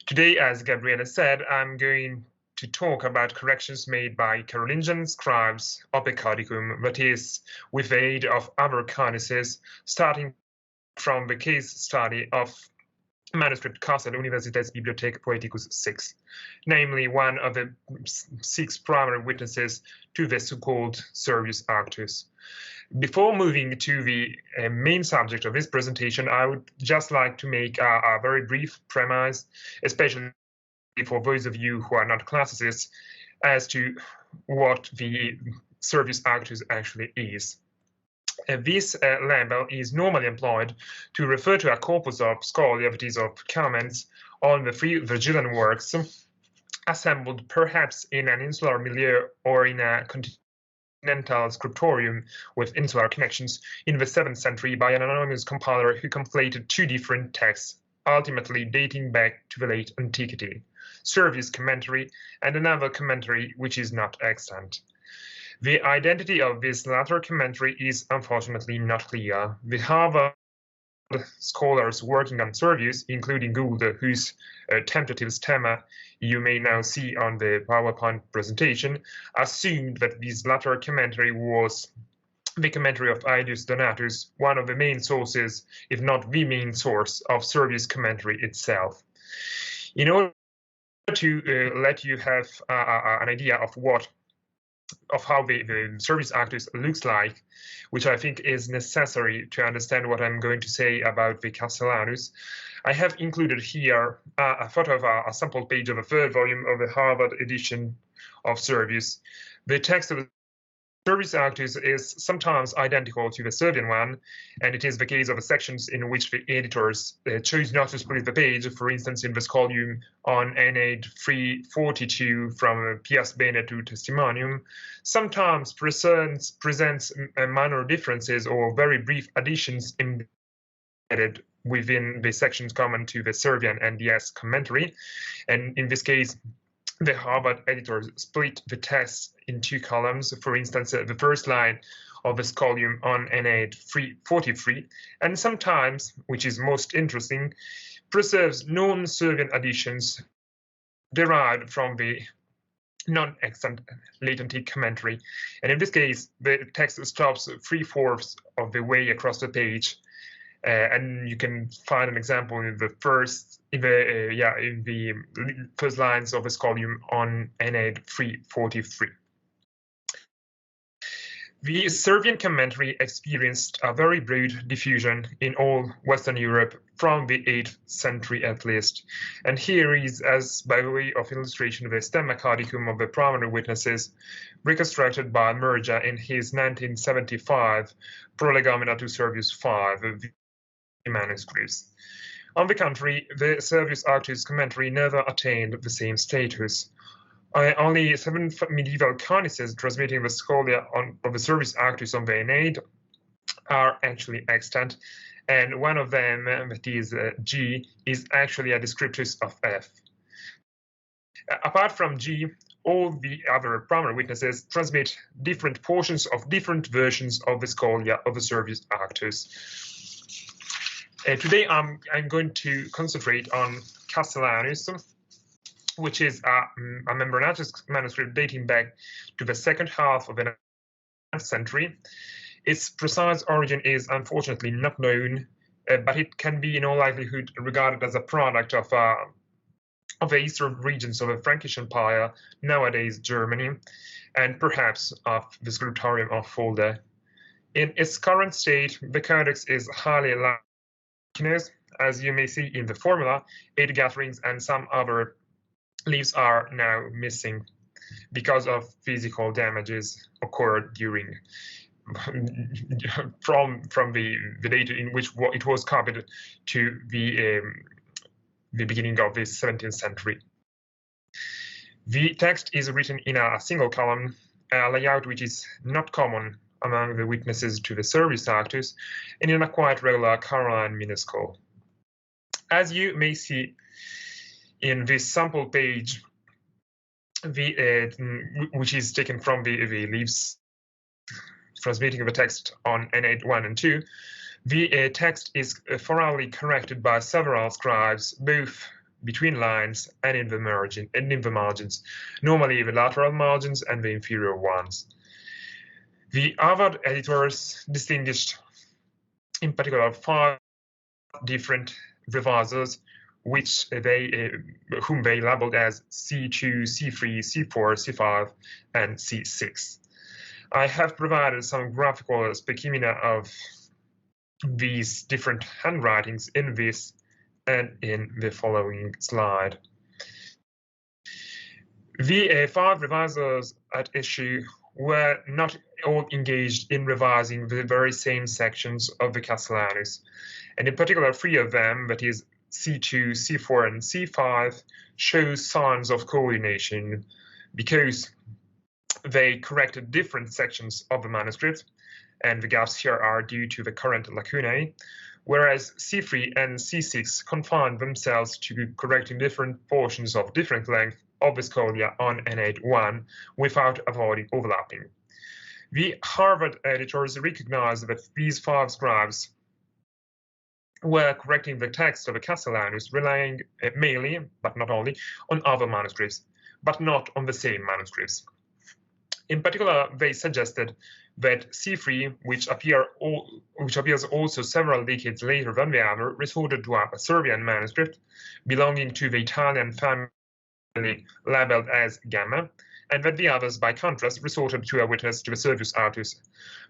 Today, as Gabriela said, I'm going to talk about corrections made by Carolingian scribes of the codicum, that is, with the aid of other codices, starting from the case study of manuscript Kassel, Universitätsbibliothek Poeticus 6, namely one of the 6 primary witnesses to the so-called Servius auctus. Before moving to the main subject of this presentation, I would just like to make a very brief premise, especially for those of you who are not classicists, as to what the Servius auctus actually is. This label is normally employed to refer to a corpus of scholia, that is, of comments on the 3 Virgilian works, assembled perhaps in an insular milieu or in a continental scriptorium with insular connections in the 7th century by an anonymous compiler who conflated 2 different texts, ultimately dating back to the late antiquity: Servius commentary and another commentary which is not extant. The identity of this latter commentary is unfortunately not clear. The Harvard scholars working on Servius, including Gould, whose tentative stemma you may now see on the PowerPoint presentation, assumed that this latter commentary was the commentary of Aedius Donatus, one of the main sources, if not the main source, of Servius commentary itself. In order to let you have an idea of how the Servius auctus looks like, which I think is necessary to understand what I'm going to say about the Cassellanus, I have included here a photo of a sample page of a 3rd volume of the Harvard edition of Servius. The text of the Servius auctus is sometimes identical to the Servian one, and it is the case of the sections in which the editors chose not to split the page, for instance, in the scholium on NA 342 from Pias Bene to Testimonium, sometimes presents minor differences or very brief additions embedded within the sections common to the Servian and DS commentary, and in this case, the Harvard editors split the text in 2 columns, for instance, the first line of the scholium on NA 343, and sometimes, which is most interesting, preserves non-Servian additions derived from the non-extant late antique commentary. And in this case, the text stops 3/4 of the way across the page. And you can find an example in the first lines of the scholium on NA 343. The Servian commentary experienced a very broad diffusion in all Western Europe from the 8th century at least. And here is, as by way of illustration, the stemma codicum of the primary witnesses, reconstructed by Merja in his 1975 Prolegomena to Servius 5 manuscripts. On the contrary, the Servius auctus commentary never attained the same status. Only 7 medieval codices transmitting the scholia of the Servius auctus on the Aeneid are actually extant, and one of them, that is G, is actually a descriptus of F. Apart from G, all the other primary witnesses transmit different portions of different versions of the scholia of the Servius auctus. Today, I'm going to concentrate on Cassellanus, which is a membranatus manuscript dating back to the 2nd half of the 9th century. Its precise origin is unfortunately not known, but it can be in all likelihood regarded as a product of the eastern regions of the Frankish Empire, nowadays Germany, and perhaps of the scriptorium of Fulda. In its current state, the codex is highly as you may see in the formula. 8 gatherings and some other leaves are now missing because of physical damages occurred during from the date in which it was copied to the beginning of the 17th century. The text is written in a single column, a layout which is not common among the witnesses to the Servius auctus, and in a quite regular Caroline minuscule. As you may see in this sample page, which is taken from the leaves transmitting the text on N8 1 and 2, the text is thoroughly corrected by several scribes, both between lines and in the margins, normally the lateral margins and the inferior ones. The Harvard editors distinguished in particular 5 different revisers whom they labeled as C2, C3, C4, C5, and C6. I have provided some graphical specimena of these different handwritings in this and in the following slide. The 5 revisers at issue were not all engaged in revising the very same sections of the Cassellanus, and in particular 3 of them, that is C2, C4, and C5, show signs of coordination because they corrected different sections of the manuscript, and the gaps here are due to the current lacunae, whereas C3 and C6 confined themselves to correcting different portions of different length of the scholia on N8-1 without avoiding overlapping. The Harvard editors recognized that these 5 scribes were correcting the text of the Cassellanus, relying mainly, but not only, on other manuscripts, but not on the same manuscripts. In particular, they suggested that C3, which appears also several decades later than the other, resorted to a Servian manuscript belonging to the Italian family labeled as Gamma, and that the others, by contrast, resorted to a witness to the Servius auctus,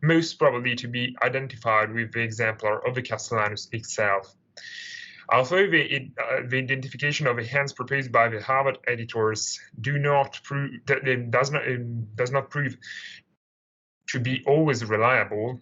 most probably to be identified with the exemplar of the Cassellanus itself. Although the identification of the hands proposed by the Harvard editors does not prove to be always reliable,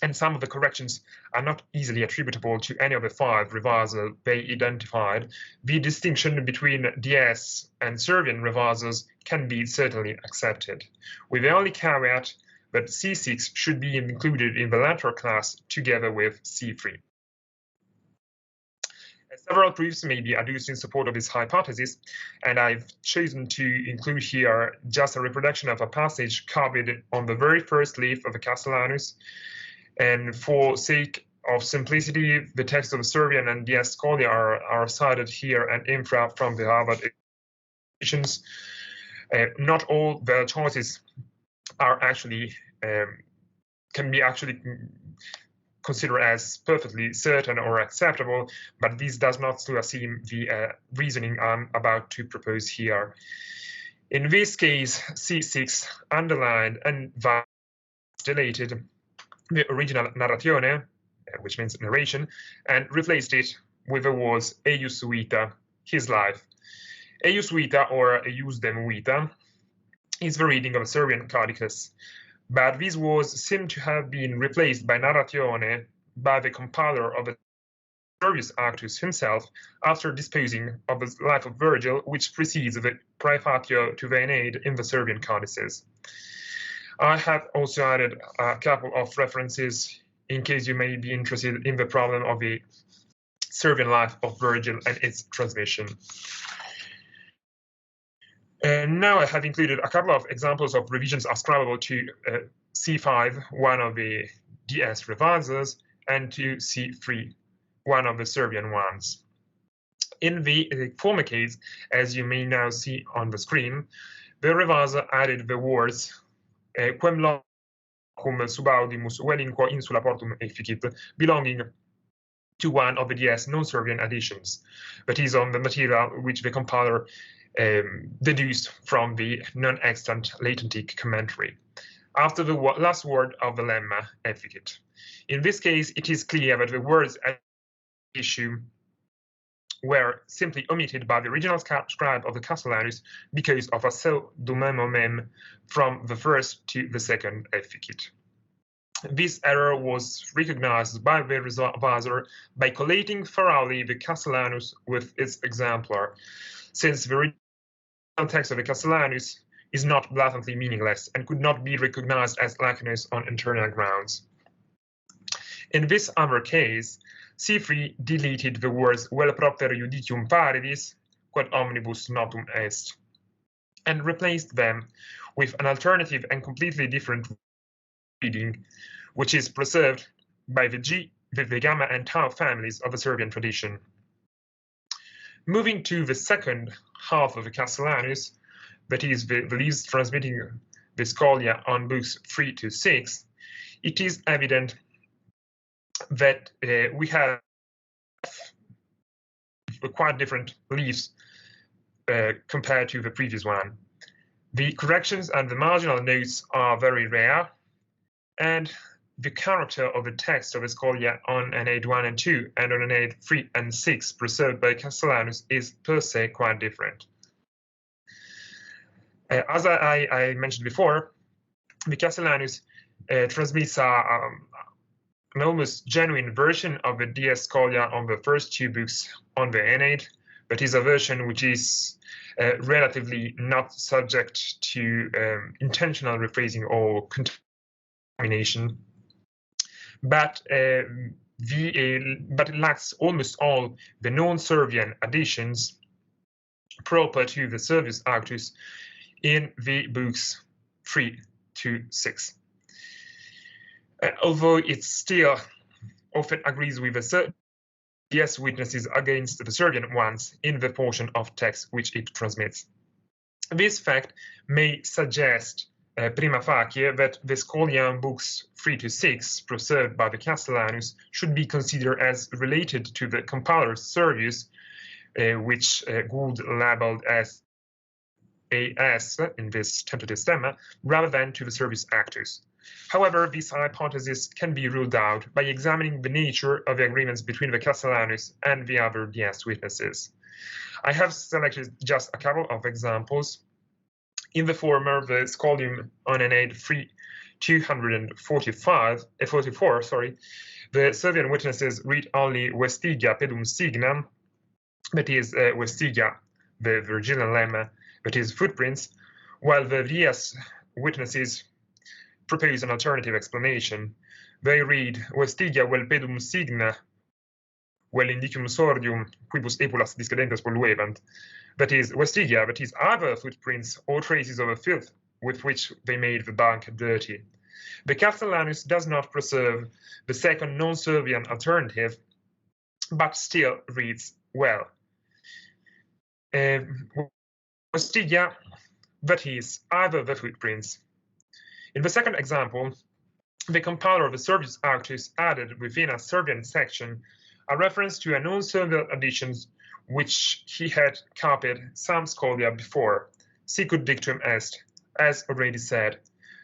and some of the corrections are not easily attributable to any of the 5 revisers they identified, the distinction between DS and Servian revisers can be certainly accepted, with the only caveat that C6 should be included in the latter class together with C3. Several proofs may be adduced in support of this hypothesis, and I've chosen to include here just a reproduction of a passage copied on the very first leaf of the Cassellanus. And for sake of simplicity, the text of the Servian and DS scholia are cited here and infra from the Harvard editions. Not all the choices are actually can be actually considered as perfectly certain or acceptable, but this does not assume the reasoning I'm about to propose here. In this case, C6 underlined and deleted the original narratione, which means narration, and replaced it with the words eius vita, his life. Eius vita, or eius dem vita, is the reading of a Servian codices, but these words seem to have been replaced by narratione by the compiler of the Servius auctus himself after disposing of the life of Virgil, which precedes the Praefatio to the Aeneid in the Servian codices. I have also added a couple of references in case you may be interested in the problem of the Servian life of Virgil and its transmission. And now I have included a couple of examples of revisions ascribable to C5, one of the DS revisers, and to C3, one of the Servian ones. In the former case, as you may now see on the screen, the reviser added the words quem locum subaudimus velinquo insula portum efficit, belonging to one of the DS non-Servian editions, that is on the material which the compiler deduced from the non-extant latentic commentary, after the last word of the lemma efficit. In this case, it is clear that the words at issue were simply omitted by the original scribe of the Cassellanus because of a pseudomemo mem from the first to the second efficit. This error was recognized by the reviser by collating thoroughly the Cassellanus with its exemplar, since the original text of the Cassellanus is not blatantly meaningless and could not be recognized as lacunous on internal grounds. In this other case, C3 deleted the words vel propter judicium paredis, quod omnibus notum est, and replaced them with an alternative and completely different reading, which is preserved by the Gamma and Tau families of the Servian tradition. Moving to the second half of the Cassellanus, that is the leaves transmitting the scholia on books 3 to 6, it is evident that we have quite different leaves compared to the previous one. The corrections and the marginal notes are very rare, and the character of the text of the scholia on N8 1 and 2 and on N8 3 and 6 preserved by Cassellanus is per se quite different. As I mentioned before, the Cassellanus transmits an almost genuine version of the DS scholia on the first two books on the N8, but is a version which is relatively not subject to intentional rephrasing or contamination, but it lacks almost all the non-Servian additions proper to the Servius auctus in the books 3 to 6. Although it still often agrees with the DS witnesses against the Servian ones in the portion of text which it transmits. This fact may suggest prima facie that the scholia in books 3 to 6 preserved by the Cassellanus should be considered as related to the compiler Servius, which Gould labeled as AS in this tentative stemma, rather than to the Servius auctus. However, this hypothesis can be ruled out by examining the nature of the agreements between the Cassellanus and the other DS witnesses. I have selected just a couple of examples. In the former, the scholium on N8 3 244, the Servian witnesses read only vestigia pedum signam, that is vestigia, the Virgilian lemma, that is footprints, while the DS witnesses propose an alternative explanation. They read vestigia vel pedum signa vel indicium sordium quibus epulas discedentes polluebant, that is vestigia, that is either footprints or traces of a filth with which they made the bank dirty. The Cassellanus does not preserve the second non-Servian alternative, but still reads well. Vestigia, that is either the footprints. In the second example, the compiler of the Servius auctus added within a Servian section a reference to a non-Servian additions which he had copied some scholia before, sicut dictum est, as already said.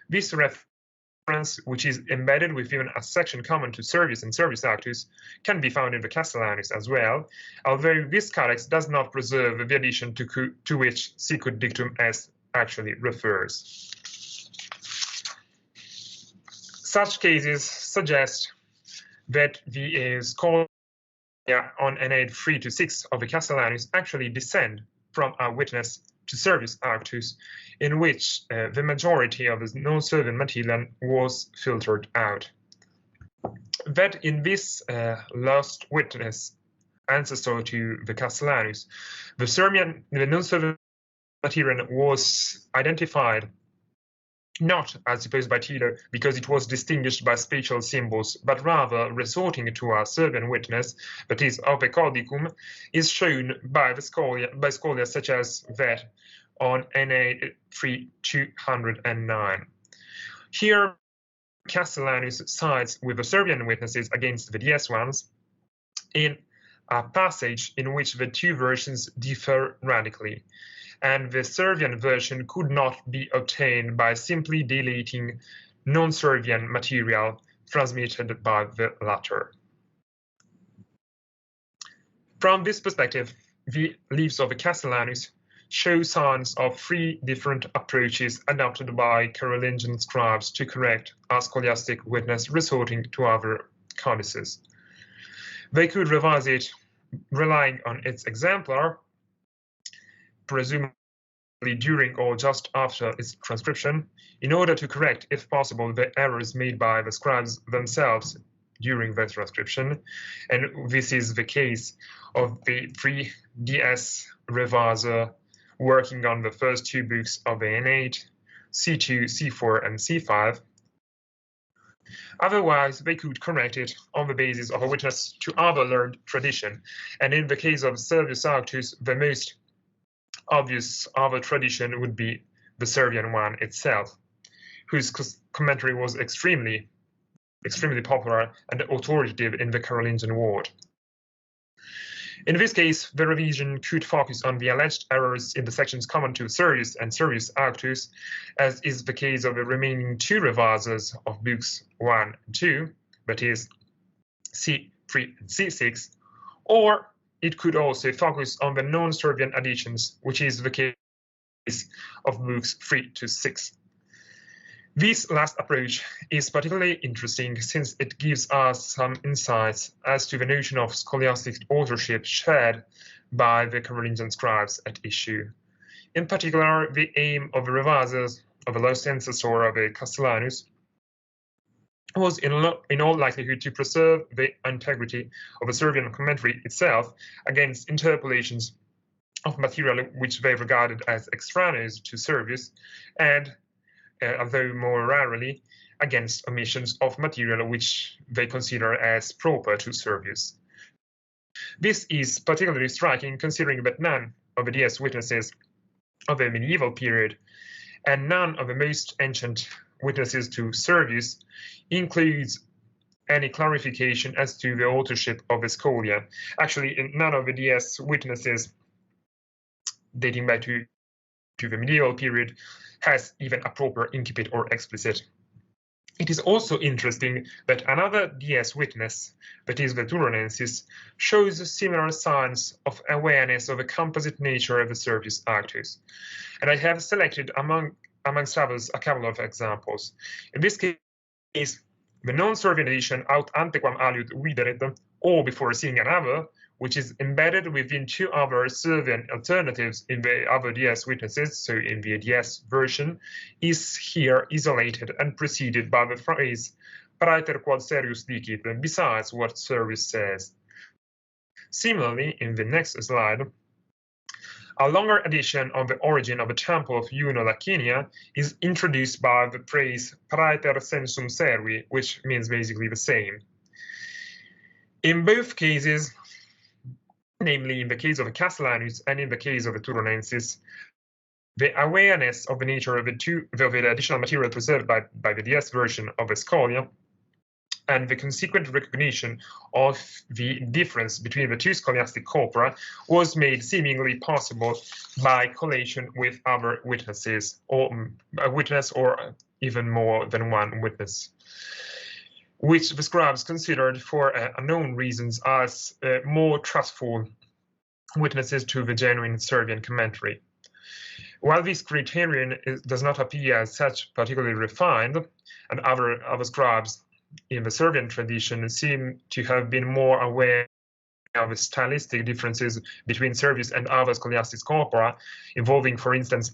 This reference, which is embedded within a section common to Servius and Servius auctus, can be found in the Cassellanus as well, although this codex does not preserve the addition to which sicut dictum est actually refers. Such cases suggest that the scholia on N8 3 to 6 of the Cassellanus actually descend from a witness to Servius auctus, in which the majority of the non-Servian material was filtered out. That in this last witness ancestor to the Cassellanus, the non-Servian material was identified not, as supposed by Taylor, because it was distinguished by spatial symbols, but rather resorting to a Servian witness, that is, of a codicum, is shown by scholia such as that on N8 3 209. Here, Cassellanus sides with the Servian witnesses against the DS ones in a passage in which the two versions differ radically, and the Servian version could not be obtained by simply deleting non-Servian material transmitted by the latter. From this perspective, the leaves of the Cassellanus show signs of three different approaches adopted by Carolingian scribes to correct a scholastic witness resorting to other codices. They could revise it relying on its exemplar, presumably during or just after its transcription, in order to correct, if possible, the errors made by the scribes themselves during their transcription. And this is the case of the 3DS reviser working on the first two books of the N8, C2, C4, and C5. Otherwise, they could correct it on the basis of a witness to other learned tradition. And in the case of Servius auctus, the most obvious other tradition would be the Servian one itself, whose commentary was extremely popular and authoritative in the Carolingian world. In this case, the revision could focus on the alleged errors in the sections common to Servius and Servius auctus, as is the case of the remaining two revises of books 1 and 2, that is, C3 and C6, or it could also focus on the non-Servian additions, which is the case of books 3 to 6. This last approach is particularly interesting since it gives us some insights as to the notion of scholastic authorship shared by the Carolingian scribes at issue. In particular, the aim of the revisers of the Lausensis or of the Castellanus was in all likelihood to preserve the integrity of the Servian commentary itself against interpolations of material which they regarded as extraneous to Servius, and although more rarely, against omissions of material which they consider as proper to Servius. This is particularly striking considering that none of the DS witnesses of the medieval period and none of the most ancient witnesses to Servius includes any clarification as to the authorship of the scholia. Actually, none of the DS witnesses dating back to the medieval period has even a proper incipit or explicit. It is also interesting that another DS witness, that is the Turonensis, shows similar signs of awareness of the composite nature of the Servius auctus. And I have selected amongst others a couple of examples. In this case, the non-Servian edition aut antequam aliud videret, or before seeing another, which is embedded within two other Servian alternatives in the other DS witnesses, so in the DS version, is here isolated and preceded by the phrase praeter quod Servius dicit, besides what Servius says. Similarly, in the next slide, a longer edition on the origin of the temple of Juno Lacinia is introduced by the phrase praeter sensum servi, which means basically the same. In both cases, namely in the case of the Castellanus and in the case of the Turonensis, the awareness of the nature of the additional material preserved by the DS version of the scholia and the consequent recognition of the difference between the two scholastic corpora was made seemingly possible by collation with other witnesses, or a witness or even more than one witness, which the scribes considered for unknown reasons as more trustful witnesses to the genuine Servian commentary. While this criterion does not appear as such particularly refined, and other scribes in the Servian tradition seem to have been more aware of the stylistic differences between Servius and other scholastic corpora, involving, for instance,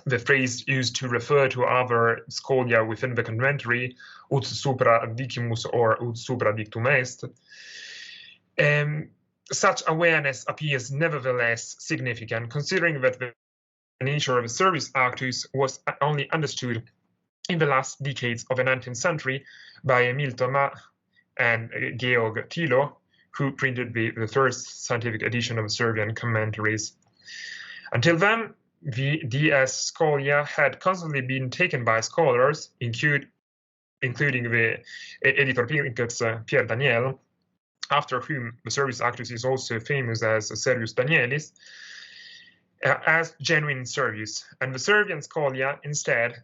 the phrase used to refer to other scholia within the commentary, ut supra dicimus or ut supra dictum est. Such awareness appears nevertheless significant, considering that the nature of the Servius auctus was only understood in the last decades of the 19th century by Emile Thomas and Georg Thilo, who printed the first scientific edition of Servian commentaries. Until then, the DS scholia had constantly been taken by scholars, including the editor Pierre Daniel, after whom the Servius auctus is also famous as Servius Danielis, as genuine Servius, and the Servian scholia instead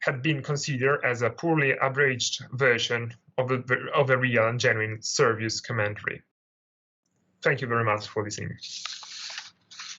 had been considered as a poorly abridged version of the real and genuine Servius commentary. Thank you very much for listening.